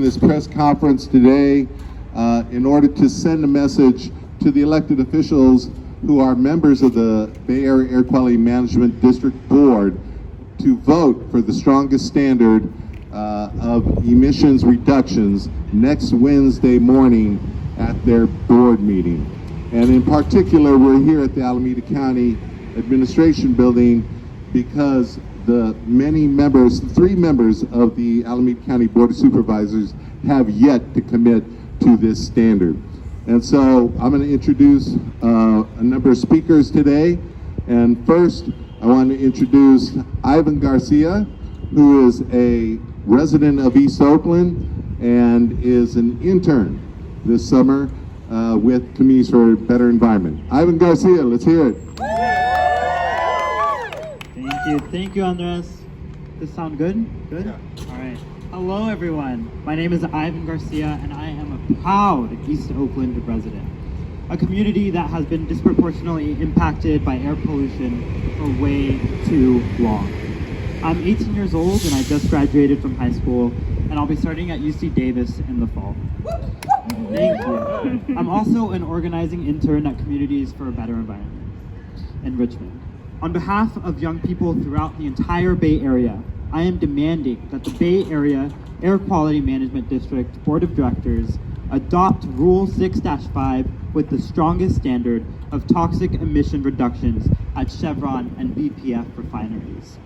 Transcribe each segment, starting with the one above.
This press conference today in order to send a message to the elected officials who are members of the Bay Area Air Quality Management District Board to vote for the strongest standard of emissions reductions next Wednesday morning at their board meeting. And in particular, we're here at the Alameda County Administration Building because the three members of the Alameda County Board of Supervisors have yet to commit to this standard. And so I'm going to introduce a number of speakers today. And first, I want to introduce Ivan Garcia, who is a resident of East Oakland and is an intern this summer with Communities for a Better Environment. Ivan Garcia, let's hear it. Thank you, Andres. Does this sound good? Good? Yeah. All right. Hello, everyone. My name is Ivan Garcia, and I am a proud East Oakland resident, a community that has been disproportionately impacted by air pollution for way too long. I'm 18 years old, and I just graduated from high school, and I'll be starting at UC Davis in the fall. Thank you. I'm also an organizing intern at Communities for a Better Environment in Richmond. On behalf of young people throughout the entire Bay Area, I am demanding that the Bay Area Air Quality Management District Board of Directors adopt Rule 6-5 with the strongest standard of toxic emission reductions at Chevron and PBF refineries.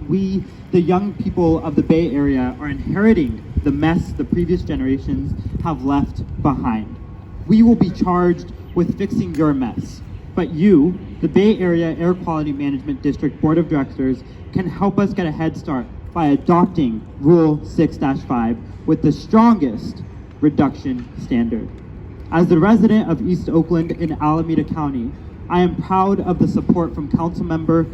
We, the young people of the Bay Area, are inheriting the mess the previous generations have left behind. We will be charged with fixing your mess. But you, the Bay Area Air Quality Management District Board of Directors, can help us get a head start by adopting Rule 6-5 with the strongest reduction standard. As the resident of East Oakland in Alameda County, I am proud of the support from Councilmember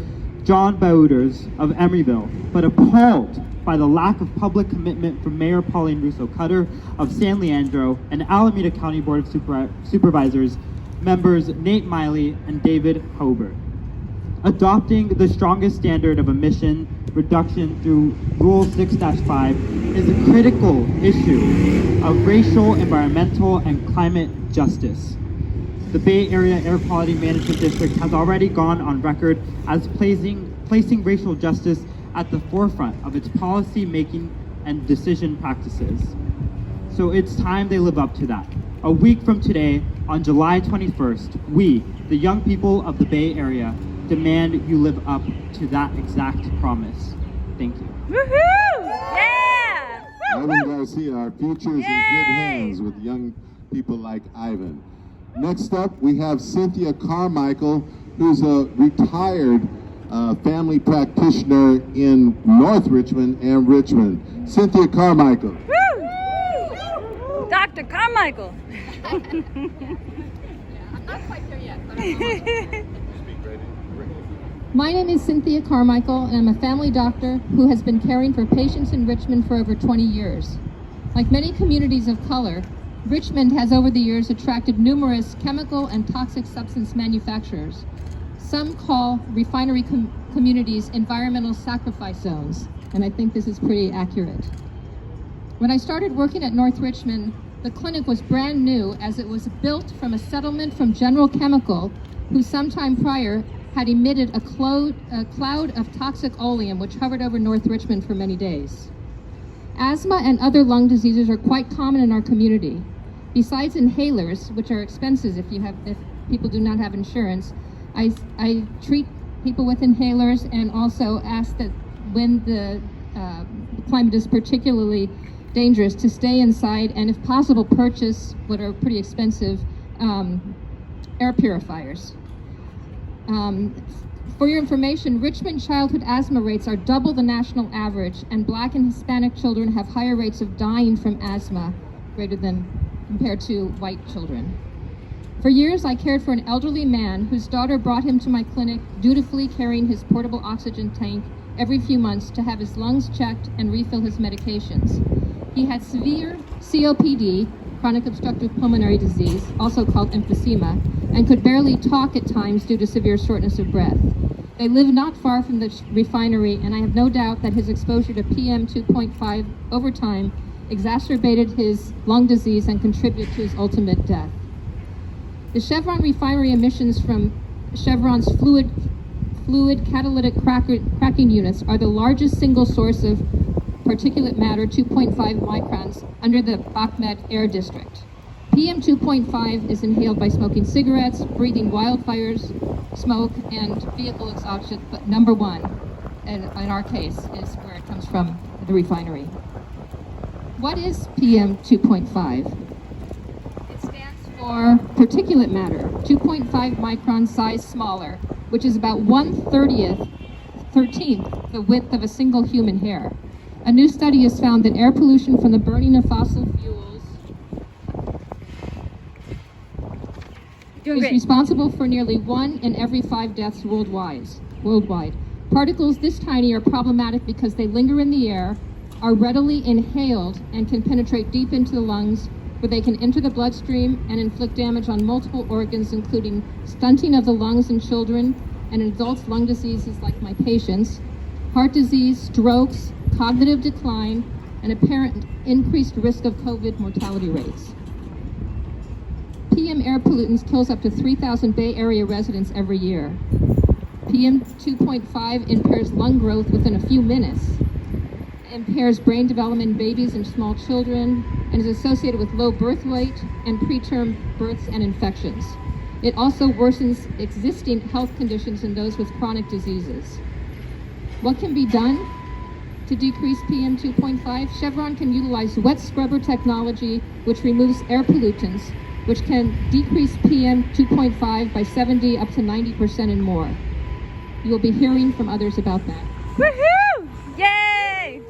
John Bouders of Emeryville, but appalled by the lack of public commitment from Mayor Pauline Russo-Cutter of San Leandro and Alameda County Board of Supervisors members Nate Miley and David Hobert. Adopting the strongest standard of emission reduction through Rule 6-5 is a critical issue of racial, environmental, and climate justice. The Bay Area Air Quality Management District has already gone on record as placing racial justice at the forefront of its policy making and decision practices. So it's time they live up to that. A week from today, on July 21st, we, the young people of the Bay Area, demand you live up to that exact promise. Thank you. Woohoo! Yeah! Ivan Garcia, our future is in good hands with young people like Ivan. Next up, we have Cynthia Carmichael, who's a retired family practitioner in North Richmond and Richmond. Cynthia Carmichael. Woo! Dr. Carmichael. I'm not quite there yet. My name is Cynthia Carmichael, and I'm a family doctor who has been caring for patients in Richmond for over 20 years. Like many communities of color, Richmond has over the years attracted numerous chemical and toxic substance manufacturers. Some call refinery communities environmental sacrifice zones, and I think this is pretty accurate. When I started working at North Richmond, the clinic was brand new as it was built from a settlement from General Chemical, who sometime prior had emitted a cloud of toxic oleum which hovered over North Richmond for many days. Asthma and other lung diseases are quite common in our community. Besides inhalers, which are expensive if people do not have insurance, I treat people with inhalers and also ask that when the climate is particularly dangerous to stay inside and if possible purchase what are pretty expensive air purifiers. For your information, Richmond childhood asthma rates are double the national average, and Black and Hispanic children have higher rates of dying from asthma compared to white children. For years, I cared for an elderly man whose daughter brought him to my clinic, dutifully carrying his portable oxygen tank every few months to have his lungs checked and refill his medications. He had severe COPD, chronic obstructive pulmonary disease, also called emphysema, and could barely talk at times due to severe shortness of breath. They live not far from the refinery, and I have no doubt that his exposure to PM 2.5 over time exacerbated his lung disease and contributed to his ultimate death. The Chevron refinery emissions from Chevron's fluid catalytic cracking units are the largest single source of particulate matter, 2.5 microns, under the BAAQMD air district. PM 2.5 is inhaled by smoking cigarettes, breathing wildfires, smoke, and vehicle exhaust, but number one, in our case, is where it comes from, the refinery. What is PM 2.5? It stands for particulate matter, 2.5 micron size smaller, which is about 1/13th the width of a single human hair. A new study has found that air pollution from the burning of fossil fuels is responsible for nearly 1 in every 5 deaths worldwide. Particles this tiny are problematic because they linger in the air, are readily inhaled, and can penetrate deep into the lungs, where they can enter the bloodstream and inflict damage on multiple organs, including stunting of the lungs in children and adults, lung diseases like my patients, heart disease, strokes, cognitive decline, and apparent increased risk of COVID mortality rates. PM air pollutants kills up to 3,000 Bay Area residents every year. PM 2.5 impairs lung growth within a few minutes, impairs brain development in babies and small children, and is associated with low birth weight and preterm births and infections. It also worsens existing health conditions in those with chronic diseases. What can be done to decrease PM 2.5? Chevron can utilize wet scrubber technology, which removes air pollutants, which can decrease PM 2.5 by 70 up to 90% and more. You will be hearing from others about that. Woohoo! Yay!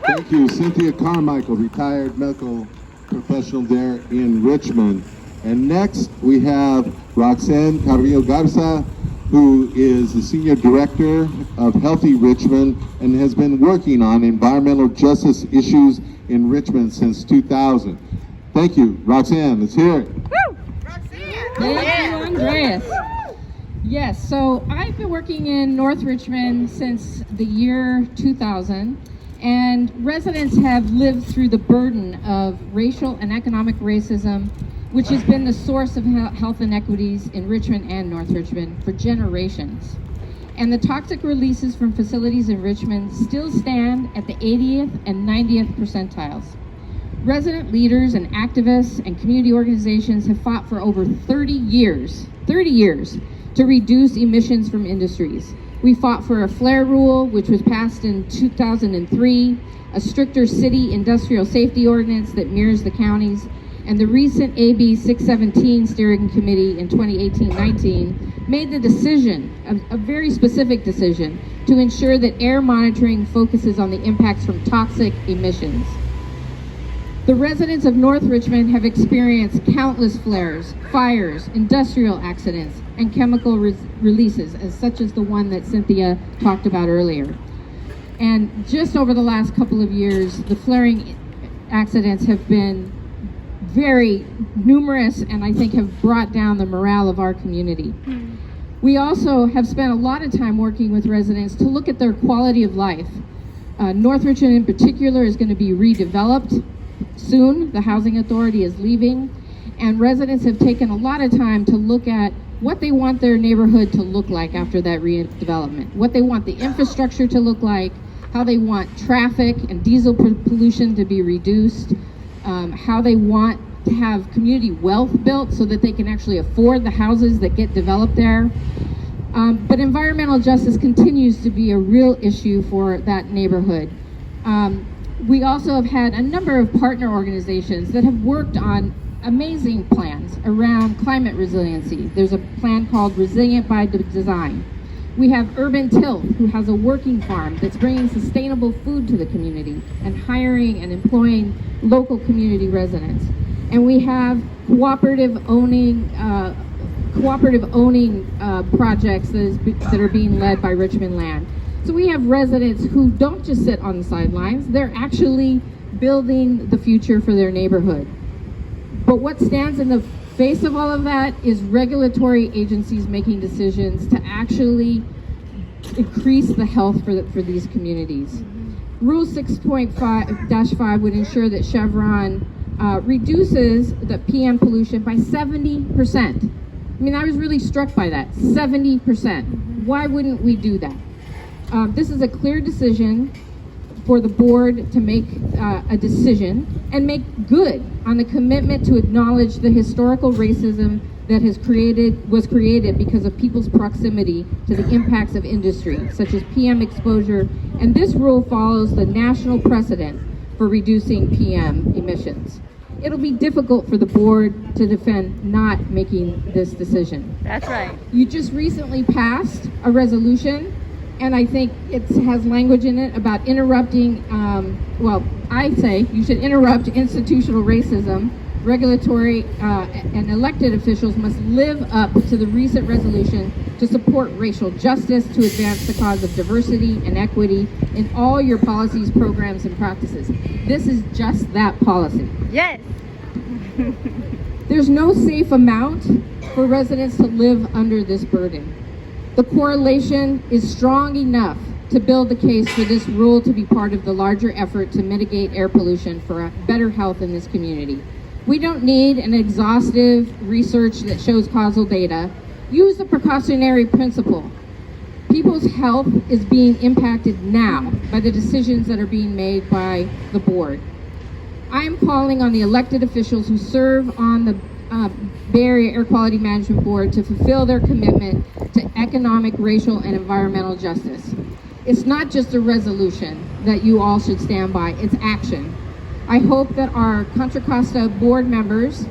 Thank you, Cynthia Carmichael, retired medical professional there in Richmond. And next we have Roxanne Carrillo Garcia, who is the Senior Director of Healthy Richmond and has been working on environmental justice issues in Richmond since 2000. Thank you, Roxanne. Let's hear it. Thank you, Andreas. Yes, so I've been working in North Richmond since the year 2000, and residents have lived through the burden of racial and economic racism, which has been the source of health inequities in Richmond and North Richmond for generations. And the toxic releases from facilities in Richmond still stand at the 80th and 90th percentiles. Resident leaders and activists and community organizations have fought for over 30 years to reduce emissions from industries. We fought for a flare rule, which was passed in 2003, a stricter city industrial safety ordinance that mirrors the counties, and the recent AB 617 steering committee in 2018-19 made the decision, a very specific decision, to ensure that air monitoring focuses on the impacts from toxic emissions. The residents of North Richmond have experienced countless flares, fires, industrial accidents, and chemical releases, such as the one that Cynthia talked about earlier. And just over the last couple of years, the flaring accidents have been very numerous and I think have brought down the morale of our community. We also have spent a lot of time working with residents to look at their quality of life. North Richmond in particular is going to be redeveloped soon. The Housing Authority is leaving, and residents have taken a lot of time to look at what they want their neighborhood to look like after that redevelopment, what they want the infrastructure to look like, how they want traffic and diesel pollution to be reduced, how they want to have community wealth built so that they can actually afford the houses that get developed there. But environmental justice continues to be a real issue for that neighborhood. We also have had a number of partner organizations that have worked on amazing plans around climate resiliency. There's a plan called Resilient by Design. We have Urban Tilth, who has a working farm that's bringing sustainable food to the community and hiring and employing local community residents. And we have cooperative owning projects that are being led by Richmond Land. So we have residents who don't just sit on the sidelines, they're actually building the future for their neighborhood. But what stands in the face of all of that is regulatory agencies making decisions to actually increase the health for these communities. Rule 6.5-5 would ensure that Chevron reduces the PM pollution by 70%. I mean, I was really struck by that, 70%. Why wouldn't we do that? This is a clear decision for the board to make a decision and make good on the commitment to acknowledge the historical racism that was created because of people's proximity to the impacts of industry, such as PM exposure, and this rule follows the national precedent for reducing PM emissions. It'll be difficult for the board to defend not making this decision. That's right. You just recently passed a resolution, and I think it has language in it about interrupting, well, I say you should interrupt institutional racism. Regulatory and elected officials must live up to the recent resolution to support racial justice, to advance the cause of diversity and equity in all your policies, programs, and practices. This is just that policy. Yes. There's no safe amount for residents to live under this burden. The correlation is strong enough to build the case for this rule to be part of the larger effort to mitigate air pollution for a better health in this community. We don't need an exhaustive research that shows causal data. Use the precautionary principle. People's health is being impacted now by the decisions that are being made by the board. I am calling on the elected officials who serve on the Bay Area Air Quality Management Board to fulfill their commitment to economic, racial, and environmental justice. It's not just a resolution that you all should stand by, it's action. I hope that our Contra Costa board members,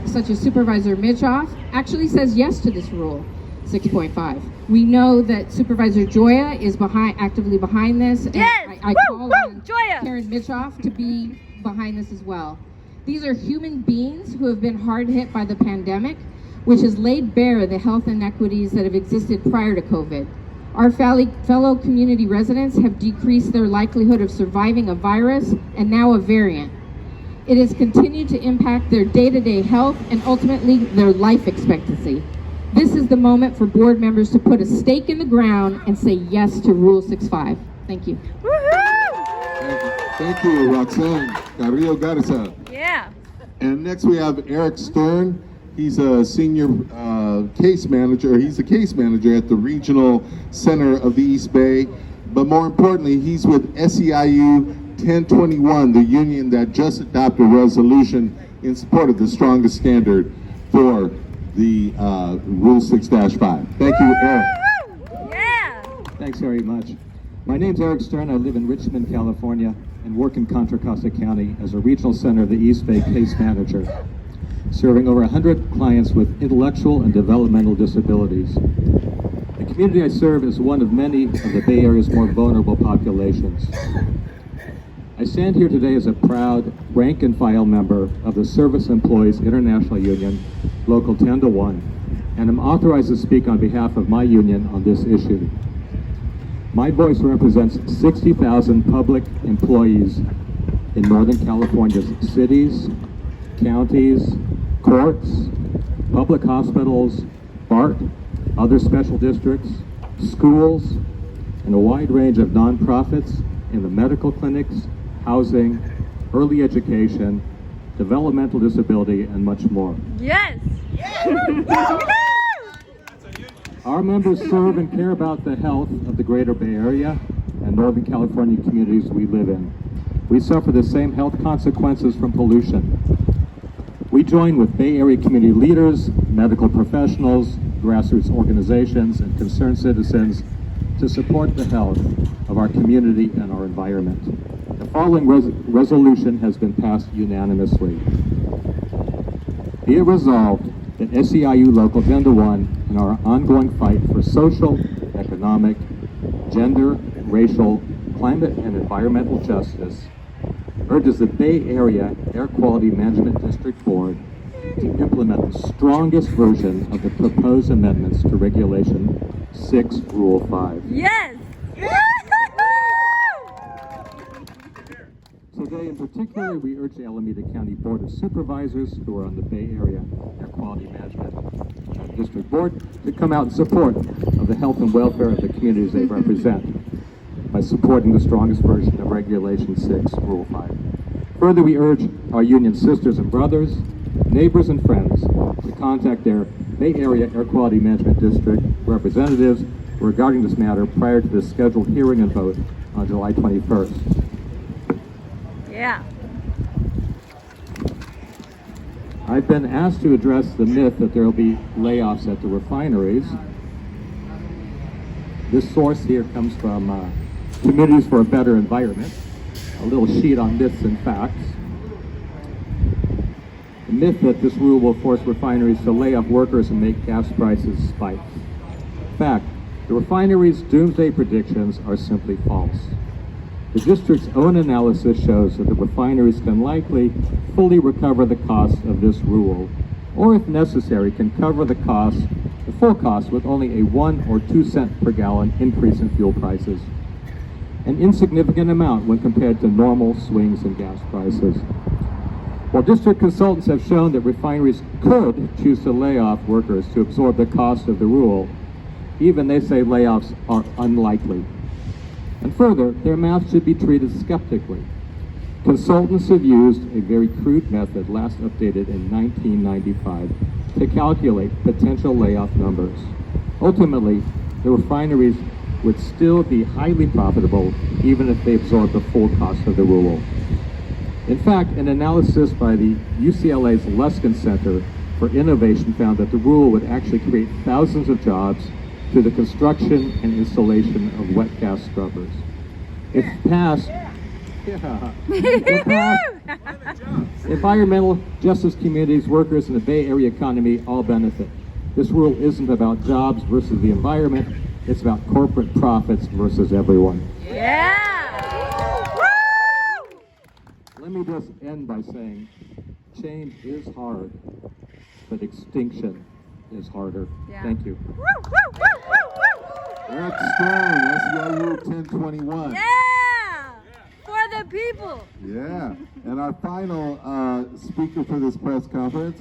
such as Supervisor Mitchoff, actually says yes to this rule 6.5. We know that Supervisor Joya is actively behind this. And Yes! I Woo, call woo, on Joya! Karen Mitchoff to be behind this as well. These are human beings who have been hard hit by the pandemic, which has laid bare the health inequities that have existed prior to COVID. Our fellow community residents have decreased their likelihood of surviving a virus and now a variant. It has continued to impact their day-to-day health and ultimately their life expectancy. This is the moment for board members to put a stake in the ground and say yes to Rule 6.5. Thank you. Woohoo! Thank you, Roxanne. Carrillo, Garcia. Yeah. And next we have Eric Stern. He's a senior case manager. He's a case manager at the Regional Center of the East Bay. But more importantly, he's with SEIU 1021, the union that just adopted a resolution in support of the strongest standard for the Rule 6-5. Thank you, Eric. Yeah. Thanks very much. My name's Eric Stern. I live in Richmond, California, and work in Contra Costa County as a Regional Center of the East Bay case manager, serving over 100 clients with intellectual and developmental disabilities. The community I serve is one of many of the Bay Area's more vulnerable populations. I stand here today as a proud rank and file member of the Service Employees International Union, Local 10-1, and am authorized to speak on behalf of my union on this issue. My voice represents 60,000 public employees in Northern California's cities, counties, courts, public hospitals, BART, other special districts, schools, and a wide range of nonprofits in the medical clinics, housing, early education, developmental disability, and much more. Yes. Our members serve and care about the health of the greater Bay Area and Northern California communities we live in. We suffer the same health consequences from pollution. We join with Bay Area community leaders, medical professionals, grassroots organizations, and concerned citizens to support the health of our community and our environment. The following resolution has been passed unanimously. Be it resolved that SEIU Local 10-1 in our ongoing fight for social, economic, gender, racial, climate, and environmental justice urges the Bay Area Air Quality Management District Board to implement the strongest version of the proposed amendments to Regulation 6, Rule 5. Yes. Today, in particular, we urge the Alameda County Board of Supervisors, who are on the Bay Area Air Quality Management District Board, to come out in support of the health and welfare of the communities they represent. by supporting the strongest version of Regulation 6, Rule 5. Further, we urge our union sisters and brothers, neighbors and friends to contact their Bay Area Air Quality Management District representatives regarding this matter prior to the scheduled hearing and vote on July 21st. Yeah. I've been asked to address the myth that there will be layoffs at the refineries. This source here comes from Communities for a Better Environment, a little sheet on myths and facts. The myth that this rule will force refineries to lay off workers and make gas prices spike. In fact, the refineries' doomsday predictions are simply false. The district's own analysis shows that the refineries can likely fully recover the cost of this rule, or if necessary, can cover the cost, the full cost, with only a 1 or 2 cent per gallon increase in fuel prices, an insignificant amount when compared to normal swings in gas prices. While district consultants have shown that refineries could choose to lay off workers to absorb the cost of the rule, even they say layoffs are unlikely. And further, their math should be treated skeptically. Consultants have used a very crude method last updated in 1995 to calculate potential layoff numbers. Ultimately, the refineries would still be highly profitable even if they absorbed the full cost of the rule. In fact, an analysis by the UCLA's Luskin Center for Innovation found that the rule would actually create thousands of jobs through the construction and installation of wet gas scrubbers. If passed, environmental justice communities, workers, and the Bay Area economy all benefit. This rule isn't about jobs versus the environment, it's about corporate profits versus everyone. Yeah. Woo! Let me just end by saying, change is hard, but extinction is harder. Yeah. Thank you. Woo, woo, woo, woo, woo. Eric Stern, SEIU 1021. Yeah. For the people. Yeah, and our final speaker for this press conference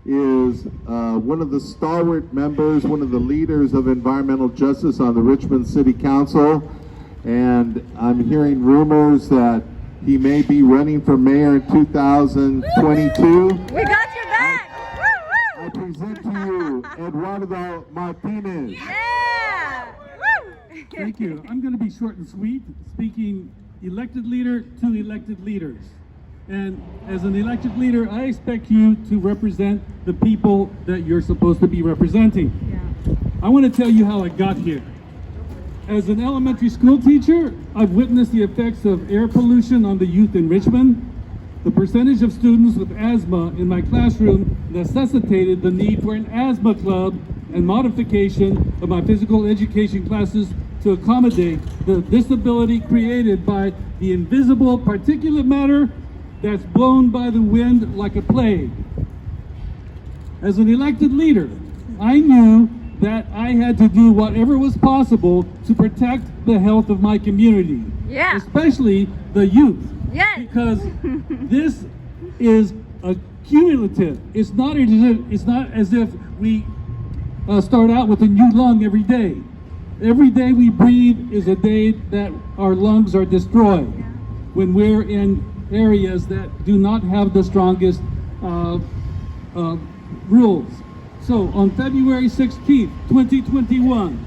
is one of the stalwart members, one of the leaders of environmental justice on the Richmond City Council, and I'm hearing rumors that he may be running for mayor in 2022. We got your back. Woo, I woo. present to you Eduardo Martinez. Yeah. Woo. Thank you. I'm going to be short and sweet, speaking elected leader to elected leaders. And as an elected leader, I expect you to represent the people that you're supposed to be representing. Yeah. I want to tell you how I got here. As an elementary school teacher, I've witnessed the effects of air pollution on the youth in Richmond. The percentage of students with asthma in my classroom necessitated the need for an asthma club and modification of my physical education classes to accommodate the disability created by the invisible particulate matter that's blown by the wind like a plague. As an elected leader, I knew that I had to do whatever was possible to protect the health of my community, Yeah. especially the youth. Yes. Because this is a cumulative. It's not as if we start out with a new lung every day. Every day we breathe is a day that our lungs are destroyed when we're in areas that do not have the strongest rules. So on February 16th, 2021,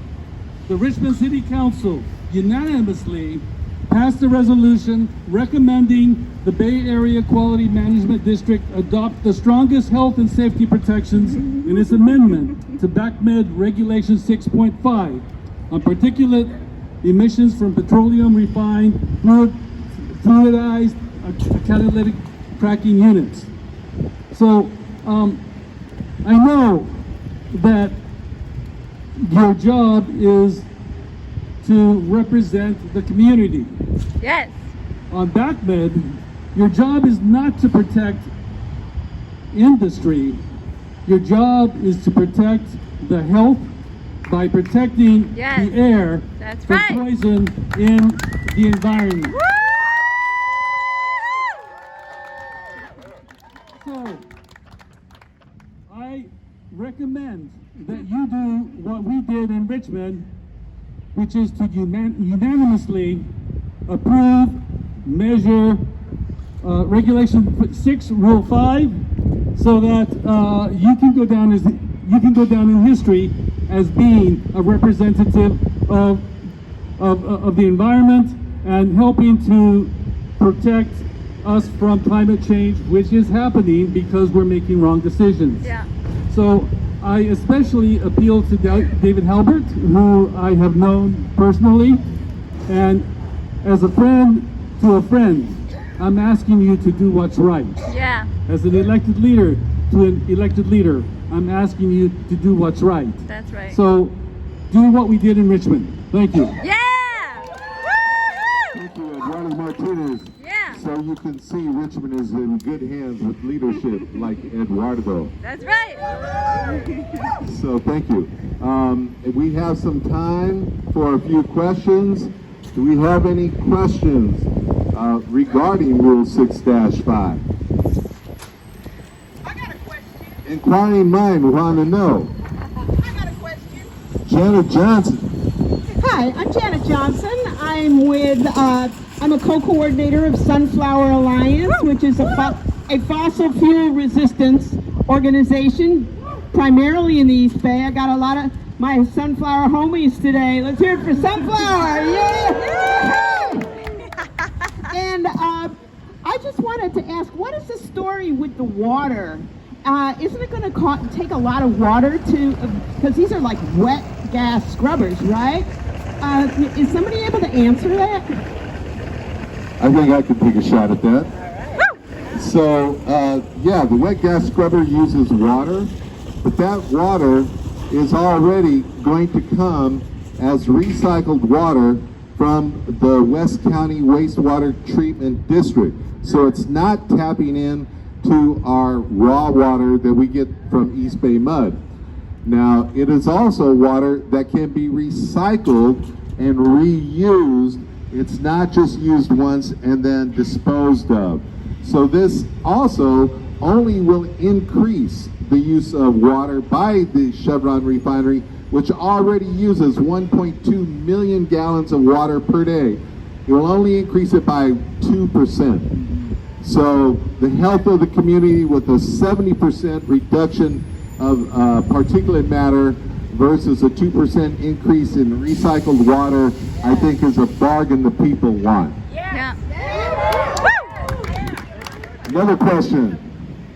the Richmond City Council unanimously passed a resolution recommending the Bay Area Quality Management District adopt the strongest health and safety protections in its amendment to BAAQMD Regulation 6.5 on particulate emissions from petroleum refined fluidized catalytic cracking units. So I know that your job is to represent the community. Yes. On BAAQMD, your job is not to protect industry. Your job is to protect the health by protecting Yes. the air That's from right. poison in the environment. So, I recommend that you do what we did in Richmond which is to unanimously approve measure Regulation 6, Rule 5, so that you can go down in history as being a representative of the environment and helping to protect us from climate change, which is happening because we're making wrong decisions. Yeah. So I especially appeal to David Halbert, who I have known personally, and as a friend to a friend, I'm asking you to do what's right. Yeah. As an elected leader to an elected leader, I'm asking you to do what's right. That's right. So do what we did in Richmond. Thank you. Yeah. Thank you, Eduardo Martinez. Yeah. So you can see Richmond is in good hands with leadership like Eduardo. That's right. So thank you. We have some time for a few questions. Do we have any questions regarding Rule 6-5? I got a question. Inquiring mind want to know. I got a question. Janet Johnson. Hi, I'm Janet Johnson. I'm with, I'm a co-coordinator of Sunflower Alliance, which is a fossil fuel resistance organization, primarily in the East Bay. I got a lot of my sunflower homies today. Let's hear it for Sunflower! Yeah! And I just wanted to ask, what is the story with the water? Isn't it going to take a lot of water to, because these are like wet gas scrubbers, right? Is somebody able to answer that? I think I could take a shot at that. So, yeah, the wet gas scrubber uses water, but that water is already going to come as recycled water from the West County Wastewater Treatment District. So it's not tapping in to our raw water that we get from East Bay mud. Now, it is also water that can be recycled and reused. It's not just used once and then disposed of. So this also only will increase the use of water by the Chevron refinery, which already uses 1.2 million gallons of water per day. It will only increase it by 2%. So the health of the community with a 70% reduction of particulate matter versus a 2% increase in recycled water, I think is a bargain the people want. Yeah. Another question.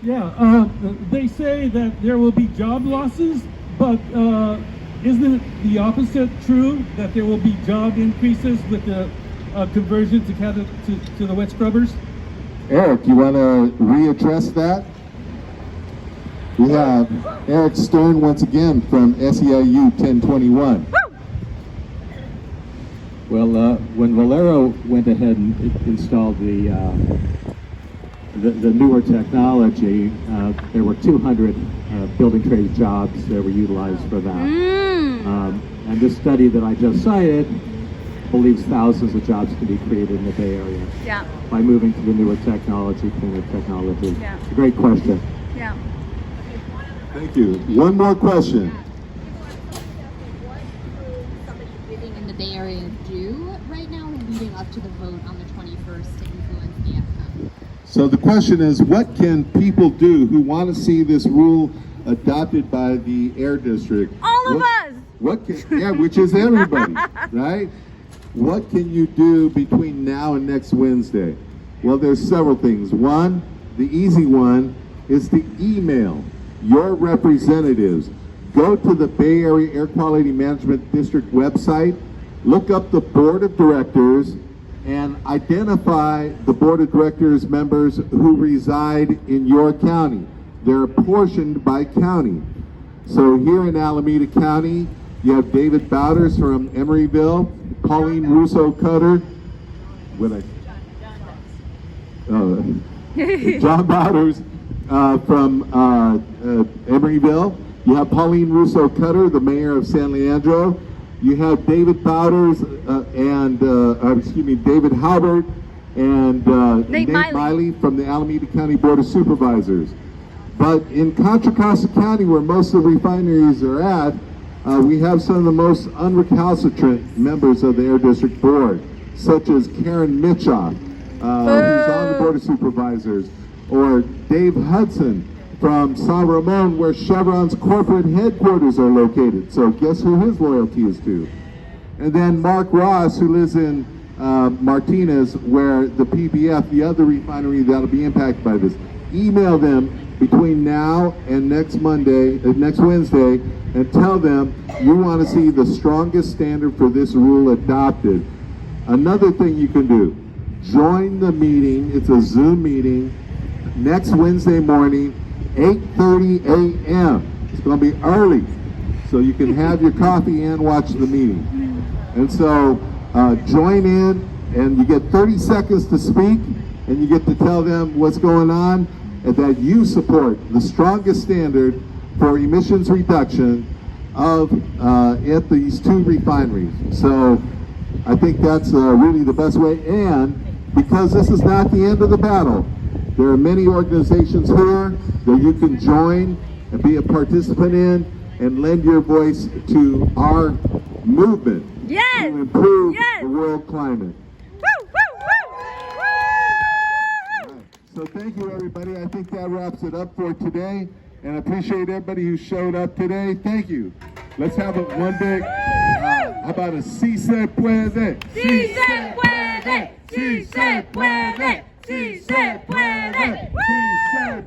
Yeah, they say that there will be job losses, but isn't it the opposite true, that there will be job increases with the conversion to the wet scrubbers? Eric, you want to readdress that? We have Eric Stern once again from SEIU 1021. Well, when Valero went ahead and installed the newer technology, there were 200 building trades jobs that were utilized for that. And this study that I just cited believes thousands of jobs can be created in the Bay Area by moving to the newer technology, cleaner technology. Yeah. It's a great question. Yeah. Thank you. One more question. What could somebody living in the Bay Area do right now leading up to the vote on the 21st to influence the outcome? So the question is, what can people do who want to see this rule adopted by the Air District? All of us! What can, yeah, which is everybody, right? What can you do between now and next Wednesday? Well, there's several things. One, the easy one, is to email your representatives. Go to the Bay Area Air Quality Management District website, look up the Board of Directors, and identify the Board of Directors members who reside in your county. They're apportioned by county. So here in Alameda County, you have David Bowders from Emeryville, Pauline Russo-Cutter, John Bowders from Emeryville. You have Pauline Russo-Cutter, the mayor of San Leandro. You have David Bowders David Halbert and Nate Miley from the Alameda County Board of Supervisors. But in Contra Costa County, where most of the refineries are at, we have some of the most unrecalcitrant members of the Air District Board, such as Karen Mitchoff, who's on the Board of Supervisors, or Dave Hudson from San Ramon, where Chevron's corporate headquarters are located. So guess who his loyalty is to? And then Mark Ross, who lives in Martinez, where the PBF, the other refinery that'll be impacted by this. Email them between now and next Wednesday, and tell them you want to see the strongest standard for this rule adopted. Another thing you can do, join the meeting. It's a Zoom meeting next Wednesday morning, 8:30 a.m. It's going to be early, so you can have your coffee and watch the meeting. And so join in, and you get 30 seconds to speak, and you get to tell them what's going on, and that you support the strongest standard for emissions reduction of at these two refineries. So I think that's really the best way. And because this is not the end of the battle, there are many organizations here that you can join and be a participant in and lend your voice to our movement Yes! to improve Yes! the world climate. Woo, woo, woo! So thank you, everybody. I think that wraps it up for today. And I appreciate everybody who showed up today. Thank you. Let's have one big, how about a si se puede? Si se puede! Si se puede! Si se puede! Si se